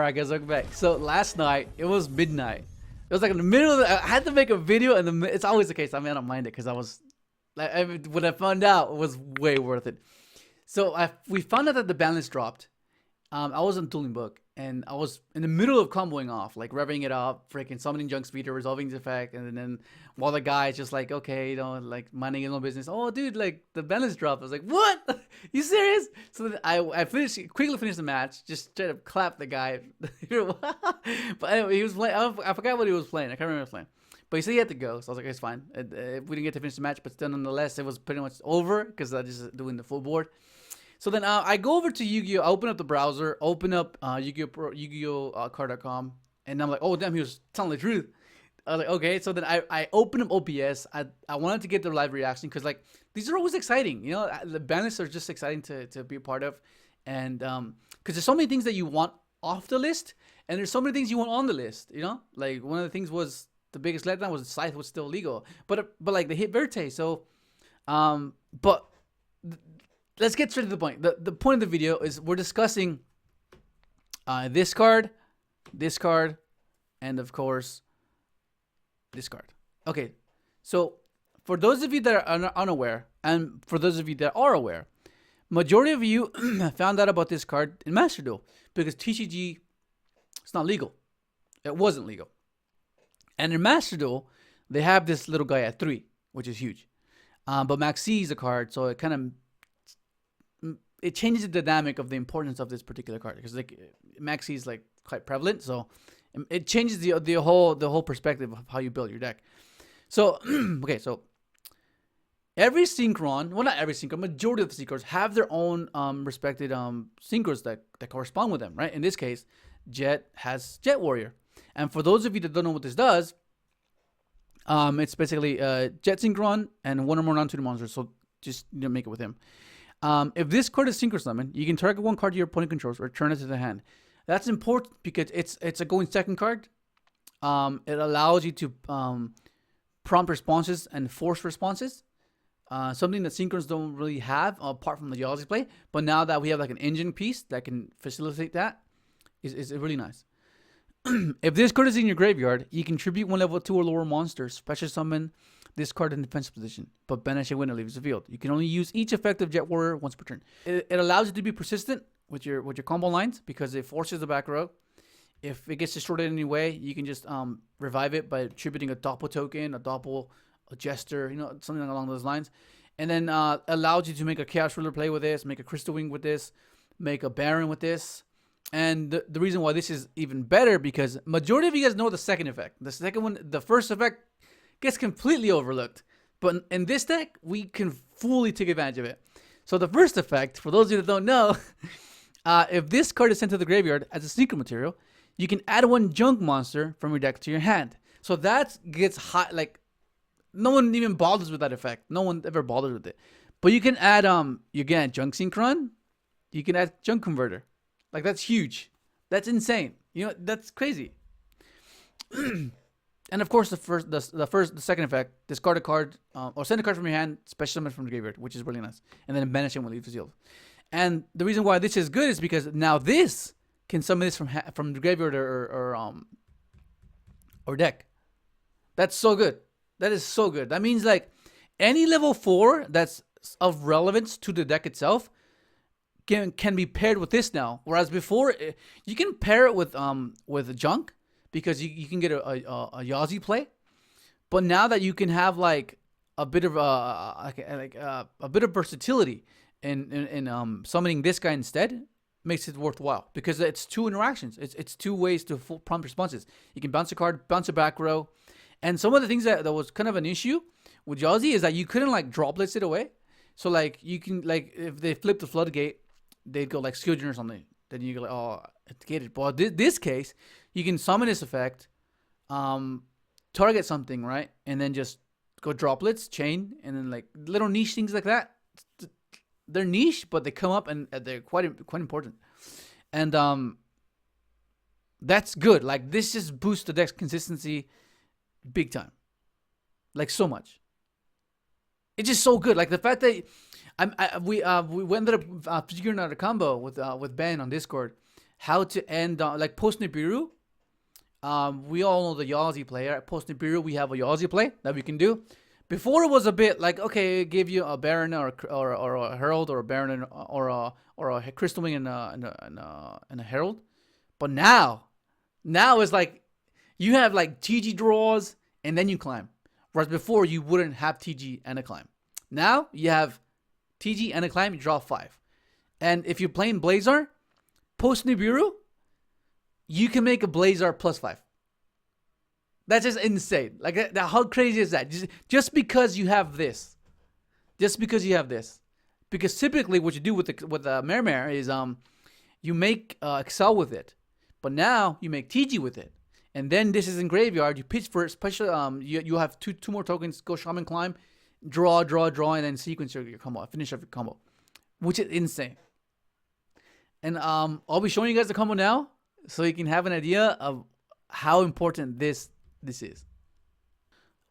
Alright guys, welcome back. So last night, it was midnight. It was like in the middle of I had to make a video and it's always the case. I mean, I don't mind it because I was, like, when I found out, it was way worth it. So we found out that the balance dropped. I was on Dueling Book and I was in the middle of comboing off, like revving it up, freaking summoning junk speeder, resolving the effect, and then while the guy is just like, okay, you know, like minding his own business. Oh, dude, like the balance dropped. I was like, what? You serious? So then I quickly finished the match, just tried to clap the guy. But anyway, he was playing. I forgot what he was playing. I can't remember what he was playing. But he said he had to go, so I was like, it's fine. We didn't get to finish the match, but still, nonetheless, it was pretty much over because I just doing the full board. So then I go over to Yugioh, I open up the browser, open up Yugioh card.com, and I'm like, oh, damn, he was telling the truth. I was like, okay. So then I open up OPS. I wanted to get the live reaction because, like, these are always exciting. You know, the banners are just exciting to be a part of. And because there's so many things that you want off the list, and there's so many things you want on the list, you know? Like, one of the things was, the biggest letdown was Scythe was still legal. But like, the hit Verte, so, but... Let's get straight to the point. The point of the video is we're discussing this card, and of course, this card. Okay, so for those of you that are unaware, and for those of you that are aware, majority of you found out about this card in Master Duel because TCG, it's not legal. It wasn't legal. And in Master Duel, they have this little guy at 3, which is huge. But Maxi is a card, so it kind of... it changes the dynamic of the importance of this particular card because, like, Maxi is like quite prevalent, so it changes the whole perspective of how you build your deck. So okay, so every Synchron, well, not every Synchron, majority of the Synchrons have their own respected Synchros that correspond with them, right? In this case, Jet has Jet Warrior, and for those of you that don't know what this does, it's basically Jet Synchron and one or more non-tutor monsters. So just, you know, make it with him. If this card is Synchro Summon, you can target one card your opponent controls or return it to the hand. That's important because it's a going second card. It allows you to prompt responses and force responses. Something that Synchrons don't really have apart from the Yazi play. But now that we have like an engine piece that can facilitate that, is really nice. If this card is in your graveyard, you can tribute one level 2 or lower monster, special summon this card in defensive position, but banish it when it leaves the field. You can only use each effective Jet Warrior once per turn. It allows you to be persistent with your combo lines because it forces the back row. If it gets destroyed in any way, you can just revive it by attributing a Doppel token, a Jester, you know, something along those lines. And then allows you to make a Chaos Ruler play with this, make a Crystal Wing with this, make a Baron with this. And the reason why this is even better because majority of you guys know the second effect. The second one, the first effect gets completely overlooked. But in this deck, we can fully take advantage of it. So the first effect, for those of you that don't know, if this card is sent to the graveyard as a secret material, you can add one junk monster from your deck to your hand. So that gets hot, like, no one even bothers with that effect. No one ever bothers with it. But you can add you can add Junk Synchron, you can add Junk Converter. Like, that's huge. That's insane. You know, that's crazy. And of course, the second effect, discard a card or send a card from your hand, special summon from the graveyard, which is really nice, and then banish it when it leaves the field. And the reason why this is good is because now this can summon this from the graveyard or deck. That's so good. That is so good. That means, like, any level 4 that's of relevance to the deck itself can be paired with this now. Whereas before, you can pair it with junk. Because you can get a Yazi play, but now that you can have like a bit of a bit of versatility in summoning this guy instead, makes it worthwhile because it's 2 interactions. It's 2 ways to prompt responses. You can bounce a card, bounce a back row, and some of the things that was kind of an issue with Yazi is that you couldn't like droplets it away. So like you can like if they flip the floodgate, they'd go like Skillgen or something. Then you go like, oh, it's gated. But this case, you can summon this effect, target something, right? And then just go droplets, chain, and then like little niche things like that. They're niche, but they come up and they're quite important. And that's good. Like, this just boosts the deck's consistency big time. Like, so much. It's just so good. Like, the fact that we ended up figuring out a combo with Ben on Discord. how to end on, like post Nibiru. We all know the Yazi player. Post Nibiru, we have a Yazi play that we can do. Before it was a bit like, okay, it gave you a Baron or a Herald or a Baron or a Crystal Wing and a Herald. But now it's like you have like TG draws and then you climb. Whereas before you wouldn't have TG and a climb. Now you have TG and a climb, you draw 5. And if you're playing Blazar, post Nibiru, you can make a Blazar +5. That's just insane. Like, how crazy is that? Just because you have this. Just because you have this. Because typically what you do with the Mare is you make Excel with it. But now you make TG with it. And then this is in graveyard. You pitch for it. Special. You have two more tokens. Go Shaman Climb. Draw, and then sequence your combo. Finish off your combo. Which is insane. And I'll be showing you guys the combo now, so you can have an idea of how important this is.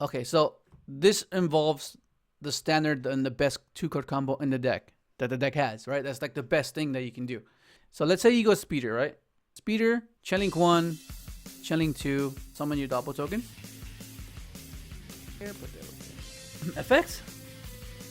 Okay, so this involves the standard and the best 2-card combo in the deck that the deck has, right? That's like the best thing that you can do. So let's say you go Speeder, right? Speeder, Chainlink 1, Chainlink 2, summon your double token. Here, put that over here. Effects,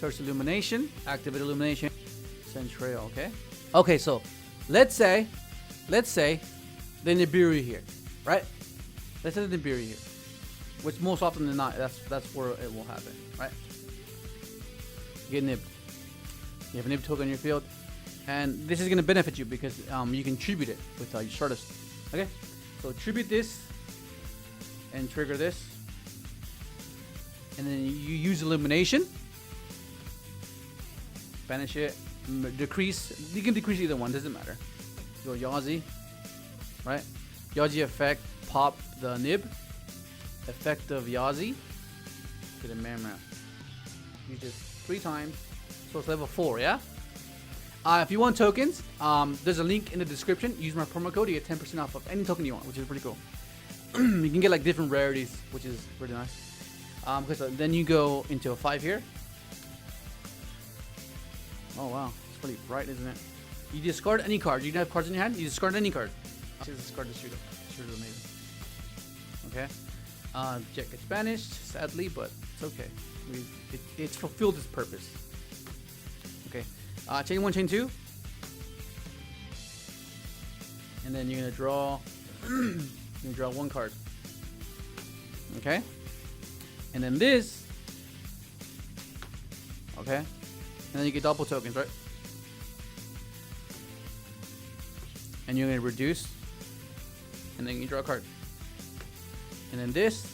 Search Illumination, Activate Illumination, Send Trail, okay? Okay, so let's say the Nibiru here, right? Let's say the Nibiru here, which most often than not, that's where it will happen, right? You get Nib. You have a Nib token on your field, and this is going to benefit you because you can tribute it with your Stardust. Okay, so tribute this and trigger this, and then you use Illumination, banish it, decrease. You can decrease either one, doesn't matter. Go Yazi, right? Yazi effect, pop the Nib. Effect of Yazi to the Mare. Use this 3 times, so it's level 4, yeah? If you want tokens, there's a link in the description. Use my promo code, you get 10% off of any token you want, which is pretty cool. You can get like different rarities, which is pretty nice. Okay, so then you go into a 5 here. Oh wow, it's pretty bright, isn't it? You discard any card. You don't have cards in your hand, you discard any card. Just discard the shooter. Shooter is amazing. Okay. Jet gets banished, sadly, but it's okay. It's fulfilled its purpose. Okay. Chain 1, chain 2. And then you're gonna draw draw 1 card. Okay? And then this. Okay? And then you get double tokens, right? And you're gonna reduce. And then you draw a card. And then this.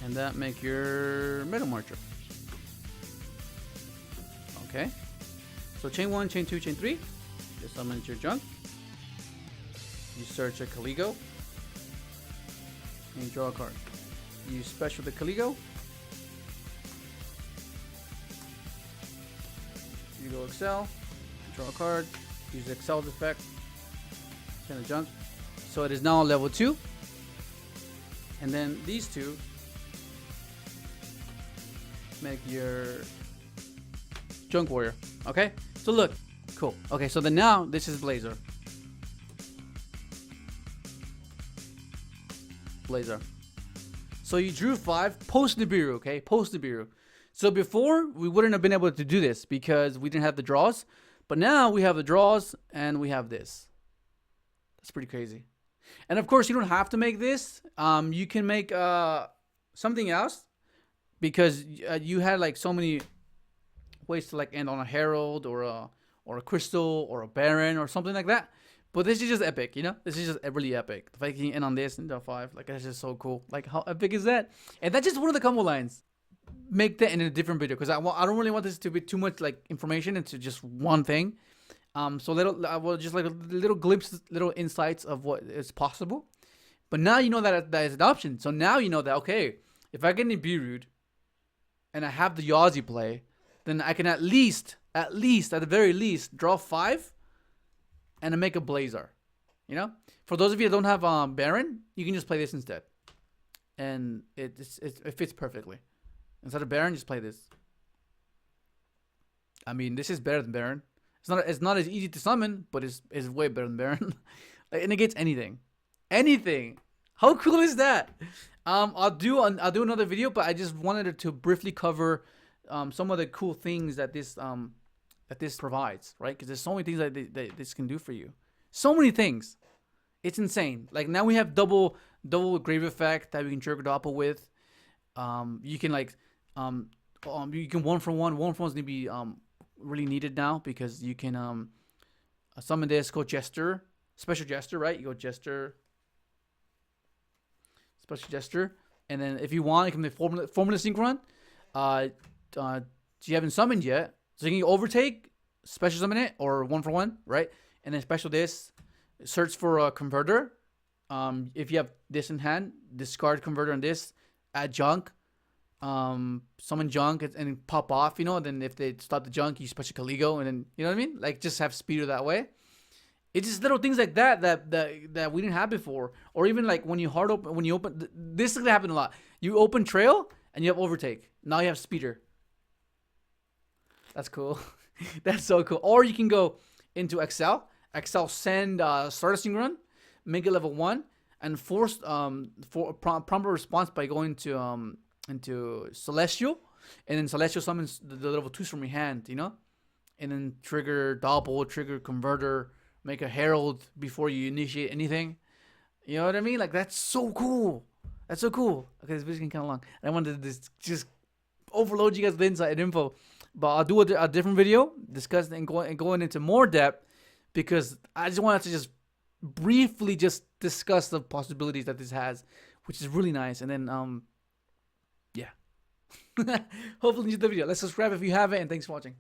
And that make your Metal Marcher. Okay. So chain 1, chain 2, chain 3. Just summon your junk. You search a Caligo. And you draw a card. You special the Caligo. You go Excel. Draw a card. Use Excel's effect. Send a junk. So it is now level 2. And then these two make your Junk Warrior. Okay? So look. Cool. Okay, so then now this is Blazar. Blazar. So you drew 5 post Nibiru, okay? Post Nibiru. So before we wouldn't have been able to do this because we didn't have the draws. But now we have the draws and we have this. That's pretty crazy. And of course you don't have to make this. You can make something else because you had like so many ways to like end on a Herald or a Crystal or a Baron or something like that. But this is just epic, you know? This is just really epic. The fact you can end on this and draw 5, like that's just so cool. Like how epic is that? And that's just one of the combo lines. Make that in a different video because I don't really want this to be too much like information into just one thing. So just like little glimpses, little insights of what is possible. But now you know that is an option. So now you know that, okay, if I get Nibiru'd and I have the Yazi play, then I can at least, at the very least, draw 5 and then make a Blazar. You know? For those of you that don't have Baron, you can just play this instead. And it fits perfectly. Instead of Baron, just play this. I mean, this is better than Baron. It's not as easy to summon, but it's way better than Baron. Like, it negates anything. Anything. How cool is that? I'll do another video, but I just wanted to briefly cover some of the cool things that this provides, right? Because there's so many things that this can do for you. So many things. It's insane. Like, now we have double grave effect that we can trigger Doppel with. You can like you can one for one's gonna be really needed now, because you can summon this, go Jester, special Jester, right? You go Jester, special Jester, and then if you want, you can make formula Synchron. You haven't summoned yet, so you can overtake, special summon it, or one for one, right? And then special this, search for a converter. If you have this in hand, discard converter on this, add junk, summon junk and pop off, you know. And then if they stop the junk, you special Caligo, and then, you know what I mean? Like, just have speeder that way. It's just little things like that we didn't have before. Or even like when you open, this is gonna happen a lot. You open trail and you have overtake. Now you have speeder. That's cool. That's so cool. Or you can go into Excel, send start a Synchron, make it level 1, and force for prompt response by going to into Celestial, and then Celestial summons the level 2s from your hand, you know, and then trigger Double, trigger Converter, make a Herald before you initiate anything. You know what I mean? Like, that's so cool. That's so cool. Okay, this video is getting kind of long. I wanted to just overload you guys with insight and info, but I'll do a different video discussing and going into more depth, because I just wanted to just briefly just discuss the possibilities that this has, which is really nice. And then yeah. Hopefully you enjoyed the video. Let's subscribe if you haven't, and thanks for watching.